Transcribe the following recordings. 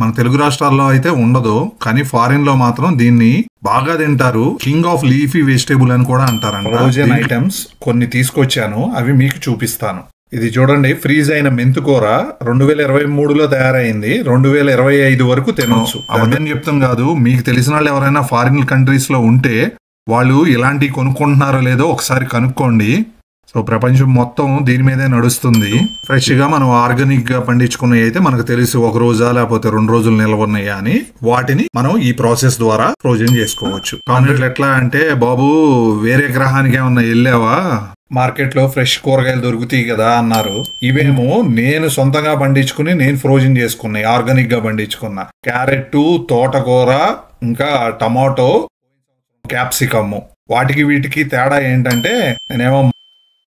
మన తెలుగు రాష్ట్రాల్లో అయితే ఉండదు, కానీ ఫారిన్ లో మాత్రం దీన్ని బాగా తింటారు. కింగ్ ఆఫ్ లీఫీ వెజిటేబుల్ అని కూడా అంటారంట. ఫ్రోజన్ ఐటమ్స్ కొన్ని తీసుకొచ్చాను, అవి మీకు చూపిస్తాను. ఇది చూడండి, ఫ్రీజ్ అయిన మెంతుకూర 2023లో తయారైంది. 2025 వరకు తినొచ్చు. అబద్ధం చెప్తాం కాదు. మీకు తెలిసిన వాళ్ళు ఎవరైనా ఫారిన్ కంట్రీస్ లో ఉంటే వాళ్ళు ఇలాంటివి కొనుక్కుంటున్నారో లేదో ఒకసారి కనుక్కోండి. సో ప్రపంచం మొత్తం దీని మీదే నడుస్తుంది. ఫ్రెష్ గా మనం ఆర్గానిక్ గా పండించుకున్నవి అయితే మనకు తెలిసి ఒక రోజా లేకపోతే 2 రోజులు నిల్వ ఉన్నాయా అని, వాటిని మనం ఈ ప్రాసెస్ ద్వారా ఫ్రోజన్ చేసుకోవచ్చు. కాన్వెంట్లు ఎట్లా అంటే, బాబు వేరే గ్రహానికి ఏమన్నా వెళ్ళావా, మార్కెట్ లో ఫ్రెష్ కూరగాయలు దొరుకుతాయి కదా అన్నారు. ఇవేమో నేను సొంతంగా పండించుకుని నేను ఫ్రోజన్ చేసుకున్నాయి, ఆర్గానిక్ గా పండించుకున్నా. క్యారెట్, తోటకూర, ఇంకా టమాటో, క్యాప్సికమ్. వాటికి వీటికి తేడా ఏంటంటే,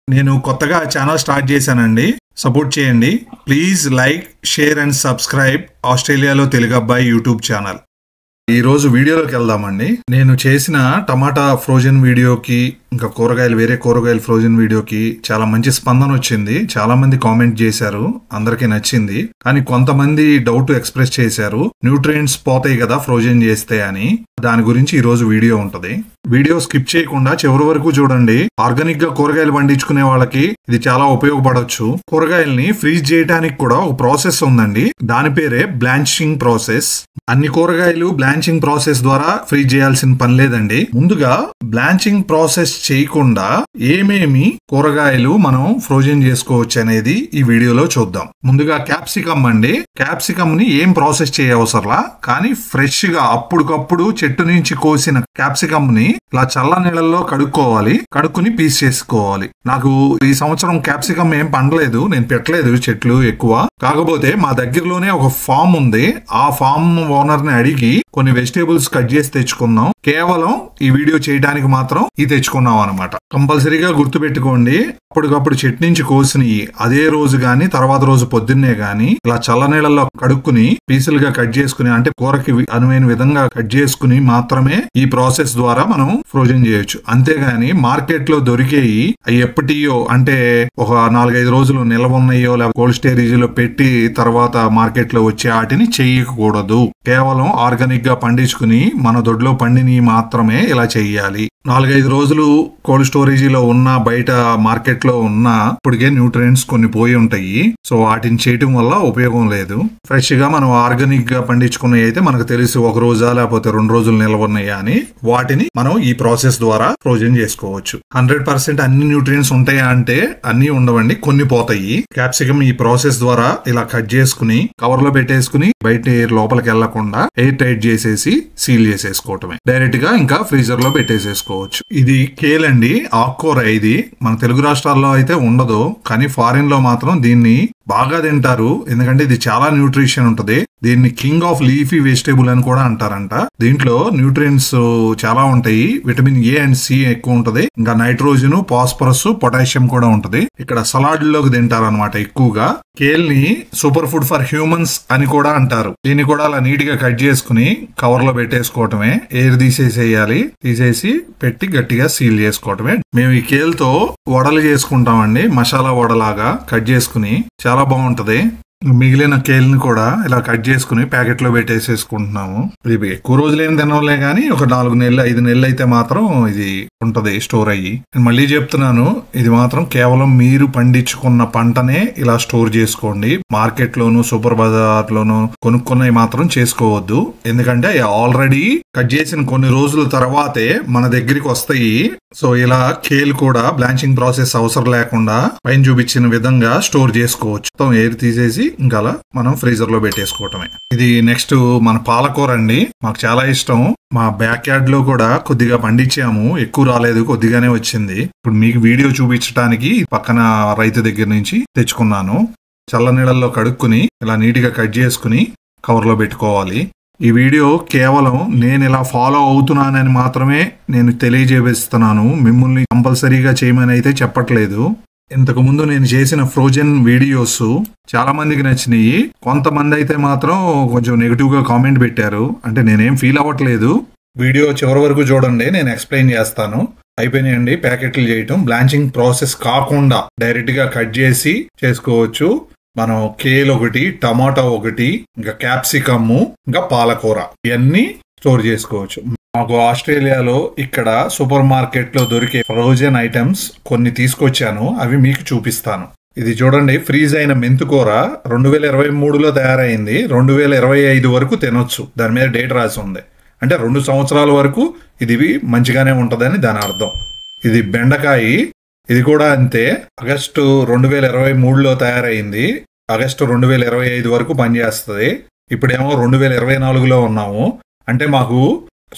నేను కొత్తగా ఛానల్ స్టార్ట్ చేశానండి, సపోర్ట్ చేయండి please. Like, share and subscribe ఆస్ట్రేలియాలో తెలుగు అబ్బాయి యూట్యూబ్ ఛానల్. ఈ రోజు వీడియోలోకి వెళ్దామండి. నేను చేసిన టమాటా ఫ్రోజన్ వీడియోకి, ఇంకా వేరే కూరగాయల ఫ్రోజన్ వీడియోకి చాలా మంచి స్పందన వచ్చింది. చాలా మంది కామెంట్ చేశారు, అందరికీ నచ్చింది. కానీ కొంతమంది డౌట్ ఎక్స్ప్రెస్ చేశారు, న్యూట్రియంట్స్ పోతాయి కదా ఫ్రోజన్ చేస్తే అని. దాని గురించి ఈ రోజు వీడియో ఉంటది. వీడియో స్కిప్ చేయకుండా చివరి వరకు చూడండి. ఆర్గానిక్ గా కూరగాయలు పండించుకునే వాళ్ళకి ఇది చాలా ఉపయోగపడవచ్చు. కూరగాయల్ని ఫ్రీజ్ చేయడానికి కూడా ఒక ప్రాసెస్ ఉందండి, దాని పేరే బ్లాంచింగ్ ప్రాసెస్. అన్ని కూరగాయలు బ్లాంచింగ్ ప్రాసెస్ ద్వారా ఫ్రీజ్ చేయాల్సిన పని లేదండి. ముందుగా బ్లాంచింగ్ ప్రాసెస్ చేయకుండా ఏమేమి కూరగాయలు మనం ఫ్రోజన్ చేసుకోవచ్చు అనేది ఈ వీడియోలో చూద్దాం. ముందుగా క్యాప్సికమ్ అండి. క్యాప్సికమ్ ని ఏం ప్రాసెస్ చేయవసరలా, కానీ ఫ్రెష్ గా అప్పటికప్పుడు చెట్టు నుంచి కోసిన క్యాప్సికమ్ ని ఇలా చల్ల నీళ్ళల్లో కడుక్కుని పీస్ చేసుకోవాలి. నాకు ఈ సంవత్సరం క్యాప్సికమ్ ఏం పండలేదు, నేను పెట్టలేదు చెట్లు ఎక్కువ. కాకపోతే మా దగ్గరలోనే ఒక ఫామ్ ఉంది, ఆ ఫామ్ ఓనర్ ని అడిగి కొన్ని వెజిటేబుల్స్ కట్ చేసి తెచ్చుకున్నాం. కేవలం ఈ వీడియో చేయడానికి మాత్రం ఇది తెచ్చుకున్నాం అనమాట. కంపల్సరీగా గుర్తు పెట్టుకోండి, అప్పటికప్పుడు చెట్టు నుంచి కోసినవి అదే రోజు గాని తర్వాత రోజు పొద్దున్నే గాని ఇలా చల్ల నీళ్ళల్లో కడుక్కుని పీసులుగా కట్ చేసుకుని, అంటే కూరకి అనువైన విధంగా కట్ చేసుకుని మాత్రమే ఈ ప్రాసెస్ ద్వారా మనం ఫ్రోజన్ చేయొచ్చు. అంతేగాని మార్కెట్ లో దొరికేయి అవి ఎప్పటియో, అంటే ఒక 4-5 రోజులు నిల్వ ఉన్నాయో లేకపోతే కోల్డ్ స్టోరేజ్ లో పెట్టి తర్వాత మార్కెట్ లో వచ్చే వాటిని చెయ్యకూడదు. కేవలం ఆర్గానిక్ గా పండించుకుని మన దొడ్లో పండిని మాత్రమే ఇలా చెయ్యాలి. 4-5 రోజులు కోల్డ్ స్టోరేజీలో ఉన్న, బయట మార్కెట్ లో ఉన్న ఇప్పటికే న్యూట్రియంట్స్ కొన్ని పోయి ఉంటాయి. సో వాటిని చేయటం వల్ల ఉపయోగం లేదు. ఫ్రెష్ గా మనం ఆర్గానిక్ గా పండించుకున్నవి అయితే మనకు తెలిసి ఒక రోజా లేకపోతే 2 రోజులు నిల్వ ఉన్నాయా అని, వాటిని మనం ఈ ప్రాసెస్ ద్వారా ఫ్రోజన్ చేసుకోవచ్చు. 100% అన్ని న్యూట్రియంట్స్ ఉంటాయా అంటే అన్ని ఉండవండి, కొన్ని పోతాయి. క్యాప్సికమ్ ఈ ప్రాసెస్ ద్వారా ఇలా కట్ చేసుకుని కవర్ లో పెట్టేసుకుని బయట ఎయిర్ లోపలికి వెళ్లకుండా ఎయిర్ టైట్ చేసేసి సీల్ చేసేసుకోవటమే. డైరెక్ట్ గా ఇంకా ఫ్రీజర్ లో పెట్టేసేసుకోవచ్చు. ఇది కేల్ అండి, ఆకుకూర. ఇది మన తెలుగు రాష్ట్రాల్లో అయితే ఉండదు, కానీ ఫారిన్ లో మాత్రం దీన్ని బాగా తింటారు. ఎందుకంటే ఇది చాలా న్యూట్రిషన్ ఉంటది. దీన్ని కింగ్ ఆఫ్ లీఫీ వెజిటేబుల్ అని కూడా అంటారంట. దీంట్లో న్యూట్రియంట్స్ చాలా ఉంటాయి. విటమిన్ ఏ అండ్ సి ఎక్కువ ఉంటది. ఇంకా నైట్రోజన్, ఫాస్ఫరస్, పొటాషియం కూడా ఉంటది. ఇక్కడ సలాడ్ లోకి తింటారు అనమాట ఎక్కువగా. కేల్ ని సూపర్ ఫుడ్ ఫర్ హ్యూమన్స్ అని కూడా అంటారు. దీన్ని కూడా అలా నీట్ గా కట్ చేసుకుని కవర్ లో పెట్టేసుకోవటమే. ఎయిర్ తీసేసి పెట్టి గట్టిగా సీల్ చేసుకోవటమే. మేము ఈ కేల్ తో వడలు చేసుకుంటామండి, మసాలా వడలాగా కట్ చేసుకుని. చాలా బాగుంటది. మిగిలిన కేల్ని కూడా ఇలా కట్ చేసుకుని ప్యాకెట్ లో పెట్టేసేసుకుంటున్నాము. ఇది ఎక్కువ రోజులు ఏం తినలే గానీ ఒక 4 నెలలు 5 నెలలు అయితే మాత్రం ఇది ఉంటది స్టోర్ అయ్యి. నేను మళ్ళీ చెప్తున్నాను, ఇది మాత్రం కేవలం మీరు పండించుకున్న పంటనే ఇలా స్టోర్ చేసుకోండి. మార్కెట్ లోను, సూపర్ బజార్ లోను కొనుక్కున్నవి మాత్రం చేసుకోవద్దు. ఎందుకంటే ఆల్రెడీ కట్ చేసిన కొన్ని రోజుల తర్వాతే మన దగ్గరికి వస్తాయి. సో ఇలా కేల్ కూడా బ్లాంచింగ్ ప్రాసెస్ అవసరం లేకుండా పైన చూపించిన విధంగా స్టోర్ చేసుకోవచ్చు. మొత్తం ఎయిర్ తీసేసి ఇంకా మనం ఫ్రీజర్ లో పెట్టేసుకోవటమే. ఇది నెక్స్ట్ మన పాలకూర అండి. మాకు చాలా ఇష్టం. మా బ్యాక్ యార్డ్ లో కూడా కొద్దిగా పండించాము, ఎక్కువ రాలేదు, కొద్దిగానే వచ్చింది. ఇప్పుడు మీకు వీడియో చూపించడానికి పక్కన రైతు దగ్గర నుంచి తెచ్చుకున్నాను. చల్ల నీళ్ళల్లో కడుక్కుని ఇలా నీట్ గా కట్ చేసుకుని కవర్ లో పెట్టుకోవాలి. ఈ వీడియో కేవలం నేను ఇలా ఫాలో అవుతున్నానని మాత్రమే నేను తెలియజేస్తున్నాను. మిమ్మల్ని కంపల్సరీగా చేయమని అయితే చెప్పట్లేదు. ఇంతకు ముందు నేను చేసిన ఫ్రోజన్ వీడియోస్ చాలా మందికి నచ్చినాయి. కొంతమంది అయితే మాత్రం కొంచెం నెగిటివ్ గా కామెంట్ పెట్టారు. అంటే నేనేం ఫీల్ అవ్వట్లేదు. వీడియో చివరి వరకు చూడండి, నేను ఎక్స్ప్లెయిన్ చేస్తాను. అయిపోయినాయండి ప్యాకెట్లు చేయటం. బ్లాంచింగ్ ప్రాసెస్ కాకుండా డైరెక్ట్ గా కట్ చేసి చేసుకోవచ్చు. మనం కేల్ ఒకటి, టమాటా ఒకటి, ఇంకా క్యాప్సికమ్, ఇంకా పాలకూర ఇవన్నీ స్టోర్ చేసుకోవచ్చు. మాకు ఆస్ట్రేలియాలో ఇక్కడ సూపర్ మార్కెట్ లో దొరికే ఫ్రోజన్ ఐటమ్స్ కొన్ని తీసుకొచ్చాను, అవి మీకు చూపిస్తాను. ఇది చూడండి, ఫ్రీజ్ అయిన మెంతుకూర 2023లో తయారైంది. 2025 వరకు తినొచ్చు. దాని మీద డేట్ రాసి ఉంది. అంటే 2 సంవత్సరాల వరకు ఇది మంచిగానే ఉంటదని దాని అర్థం. ఇది బెండకాయ, ఇది కూడా అంతే. ఆగస్టు 2023లో తయారైంది. ఆగస్టు 2025 వరకు పనిచేస్తుంది. ఇప్పుడేమో 2024లో ఉన్నాము. అంటే మాకు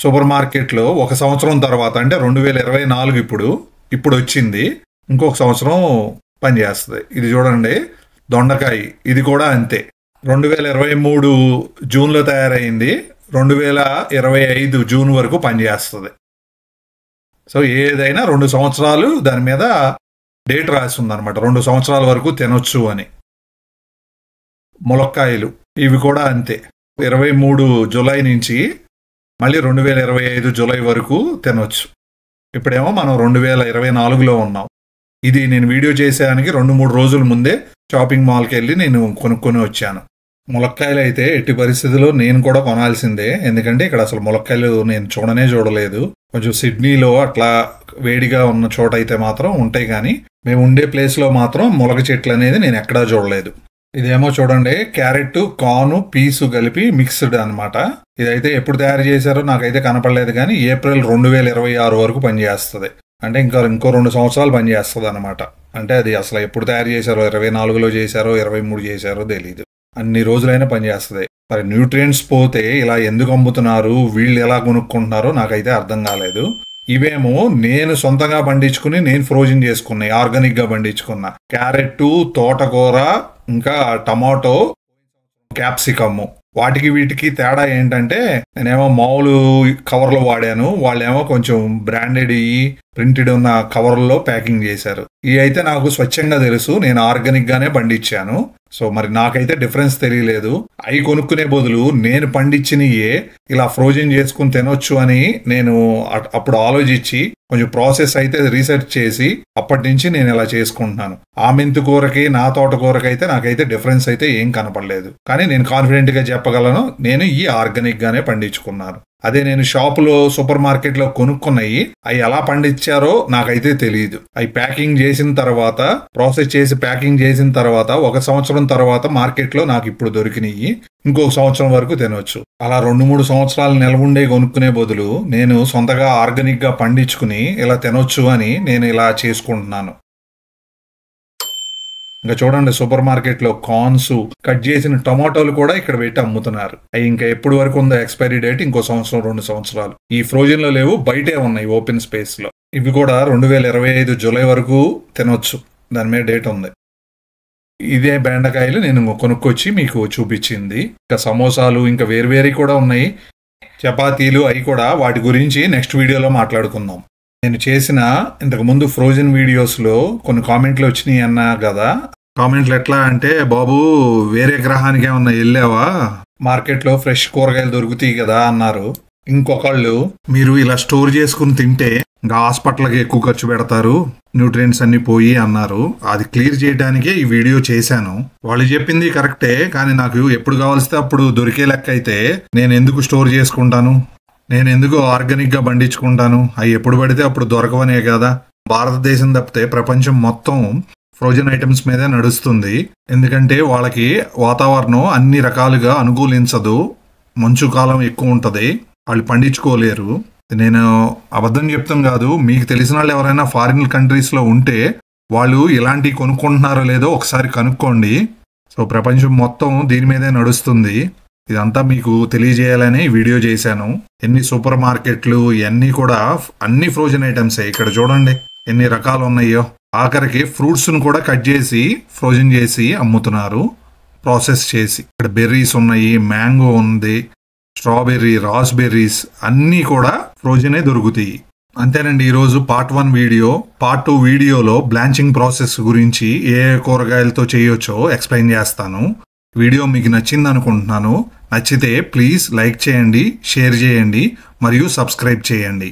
సూపర్ మార్కెట్లో 1 సంవత్సరం తర్వాత, అంటే 2024 ఇప్పుడు వచ్చింది. ఇంకొక సంవత్సరం పనిచేస్తుంది. ఇది చూడండి, దొండకాయ, ఇది కూడా అంతే. 2023 జూన్లో తయారైంది. 2025 జూన్ వరకు పనిచేస్తుంది. సో ఏదైనా 2 సంవత్సరాలు దాని మీద డేట్ రాసి ఉందన్నమాట. 2 సంవత్సరాల వరకు తినొచ్చు అని. ములక్కాయలు, ఇవి కూడా అంతే. 23 జూలై నుంచి మళ్ళీ 2025 జూలై వరకు తినొచ్చు. ఇప్పుడేమో మనం 2024లో ఉన్నాం. ఇది నేను వీడియో చేసేదానికి 2-3 రోజుల ముందే షాపింగ్ మాల్కి వెళ్ళి నేను కొనుక్కొని వచ్చాను. ములక్కాయలు అయితే ఎట్టి పరిస్థితుల్లో నేను కూడా కొనాల్సిందే. ఎందుకంటే ఇక్కడ అసలు ములక్కాయలు నేను చూడలేదు. కొంచెం సిడ్నీలో అట్లా వేడిగా ఉన్న చోట అయితే మాత్రం ఉంటాయి, కానీ మేము ఉండే ప్లేస్లో మాత్రం ములక చెట్లు అనేది నేను ఎక్కడా చూడలేదు. ఇదేమో చూడండి, క్యారెట్, కార్న్, పీసు కలిపి మిక్స్డ్ అనమాట. ఇదైతే ఎప్పుడు తయారు చేశారో నాకైతే కనపడలేదు, కానీ ఏప్రిల్ 2026 వరకు పనిచేస్తుంది. అంటే ఇంకో 2 సంవత్సరాలు పనిచేస్తుంది అనమాట. అంటే అది అసలు ఎప్పుడు తయారు చేశారో, 24లో చేశారో 23 చేశారో తెలీదు. అన్ని రోజులైనా పనిచేస్తుంది. మరి న్యూట్రియంట్స్ పోతే ఇలా ఎందుకు అమ్ముతున్నారు, వీళ్ళు ఎలా కొనుక్కుంటున్నారో నాకైతే అర్థం కాలేదు. ఇవేమో నేను సొంతంగా పండించుకుని నేను ఫ్రోజన్ చేసుకున్నాయి, ఆర్గానిక్ గా పండించుకున్నా. క్యారెట్, తోటకూర, ఇంకా టమాటో, క్యాప్సికమ్. వాటికి వీటికి తేడా ఏంటంటే, నేనేమో మామూలు కవర్లు వాడాను, వాళ్ళేమో కొంచెం బ్రాండెడ్ ప్రింటెడ్ ఉన్న కవర్లలో ప్యాకింగ్ చేశారు. ఇవి అయితే నాకు స్వచ్ఛంగా తెలుసు, నేను ఆర్గానిక్ గానే పండించాను. సో మరి నాకైతే డిఫరెన్స్ తెలియలేదు. అవి కొనుక్కునే బదులు నేను పండించినయే ఇలా ఫ్రోజన్ చేసుకుని తినొచ్చు అని నేను అప్పుడు ఆలోచించి కొంచెం ప్రాసెస్ అయితే రీసెర్చ్ చేసి అప్పటి నుంచి నేను ఇలా చేసుకుంటున్నాను. ఆ మెంతుకూరకి, నా తోటకూరకి అయితే నాకైతే డిఫరెన్స్ అయితే ఏం కనపడలేదు. కానీ నేను కాన్ఫిడెంట్ గా చెప్పగలను, నేను ఈ ఆర్గానిక్ గానే పండించుకున్నాను. అదే నేను షాపులో, సూపర్ మార్కెట్ లో కొనుక్కున్నాయి, అవి ఎలా పండించారో నాకైతే తెలియదు. అవి ప్యాకింగ్ చేసిన తర్వాత, ప్రాసెస్ చేసి ప్యాకింగ్ చేసిన తర్వాత 1 సంవత్సరం తర్వాత మార్కెట్ లో నాకు ఇప్పుడు దొరికినాయి. ఇంకొక సంవత్సరం వరకు తినొచ్చు. అలా 2-3 సంవత్సరాలు నిలవుండే కొనుక్కునే బదులు నేను సొంతగా ఆర్గానిక్ గా పండించుకుని ఇలా తినొచ్చు అని నేను ఇలా చేసుకుంటున్నాను. ఇంకా చూడండి, సూపర్ మార్కెట్ లో కార్న్స్, కట్ చేసిన టమాటోలు కూడా ఇక్కడ పెట్టి అమ్ముతున్నారు. అవి ఇంకా ఎప్పుడు వరకు ఉందో ఎక్స్పైరీ డేట్, ఇంకో సంవత్సరం 2 సంవత్సరాలు. ఈ ఫ్రోజన్ లో లేవు, బయటే ఉన్నాయి ఓపెన్ స్పేస్ లో. ఇవి కూడా 2025 జూలై వరకు తినొచ్చు, దాని మీద డేట్ ఉంది. ఇదే బెండకాయలు నేను కొనుక్కొచ్చి మీకు చూపించింది. ఇంకా సమోసాలు, ఇంకా వేరువేరి కూడా ఉన్నాయి, చపాతీలు, అవి కూడా. వాటి గురించి నెక్స్ట్ వీడియోలో మాట్లాడుకుందాం. నేను చేసిన ఇంతకు ముందు ఫ్రోజన్ వీడియోస్ లో కొన్ని కామెంట్లు వచ్చినాయి అన్నా కదా. కామెంట్లు ఎట్లా అంటే, బాబు వేరే గ్రహానికి ఏమన్నా వెళ్ళావా, మార్కెట్ లో ఫ్రెష్ కూరగాయలు దొరుకుతాయి కదా అన్నారు. ఇంకొకళ్ళు, మీరు ఇలా స్టోర్ చేసుకుని తింటే ఇంకా హాస్పిటల్కి ఎక్కువ ఖర్చు పెడతారు, న్యూట్రియంట్స్ అన్ని పోయి అన్నారు. అది క్లియర్ చేయడానికే ఈ వీడియో చేశాను. వాళ్ళు చెప్పింది కరెక్టే, కానీ నాకు ఎప్పుడు కావాల్సితే అప్పుడు దొరికే లెక్క అయితే నేను ఎందుకు స్టోర్ చేసుకుంటాను, నేను ఎందుకు ఆర్గానిక్ గా పండించుకుంటాను. అవి ఎప్పుడు పడితే అప్పుడు దొరకవనే కదా. భారతదేశం తప్పితే ప్రపంచం మొత్తం ఫ్రోజన్ ఐటమ్స్ మీదే నడుస్తుంది. ఎందుకంటే వాళ్ళకి వాతావరణం అన్ని రకాలుగా అనుకూలించదు, మంచు కాలం ఎక్కువ ఉంటది, వాళ్ళు పండించుకోలేరు. నేను అబద్ధం చెప్తాం కాదు, మీకు తెలిసిన వాళ్ళు ఎవరైనా ఫారిన్ కంట్రీస్ లో ఉంటే వాళ్ళు ఇలాంటివి కొనుక్కుంటున్నారో లేదో ఒకసారి కనుక్కోండి. సో ప్రపంచం మొత్తం దీని మీదే నడుస్తుంది. ఇదంతా మీకు తెలియజేయాలని వీడియో చేశాను. ఎన్ని సూపర్ మార్కెట్లు ఇవన్నీ కూడా అన్ని ఫ్రోజన్ ఐటమ్సే. ఇక్కడ చూడండి ఎన్ని రకాలు ఉన్నాయో. ఆఖరికి ఫ్రూట్స్ ను కూడా కట్ చేసి ఫ్రోజన్ చేసి అమ్ముతున్నారు, ప్రాసెస్ చేసి. ఇక్కడ బెర్రీస్ ఉన్నాయి, మ్యాంగో ఉంది, స్ట్రాబెర్రీ, రాస్బెర్రీస్ అన్నీ కూడా ఫ్రోజనే దొరుకుతాయి. అంతేనండి ఈరోజు పార్ట్ 1 వీడియో. పార్ట్ 2 వీడియోలో బ్లాంచింగ్ ప్రాసెస్ గురించి ఏ కూరగాయలతో చేయొచ్చో ఎక్స్ప్లెయిన్ చేస్తాను. వీడియో మీకు నచ్చింది అనుకుంటున్నాను. నచ్చితే ప్లీజ్ లైక్ చేయండి, షేర్ చేయండి మరియు సబ్స్క్రైబ్ చేయండి.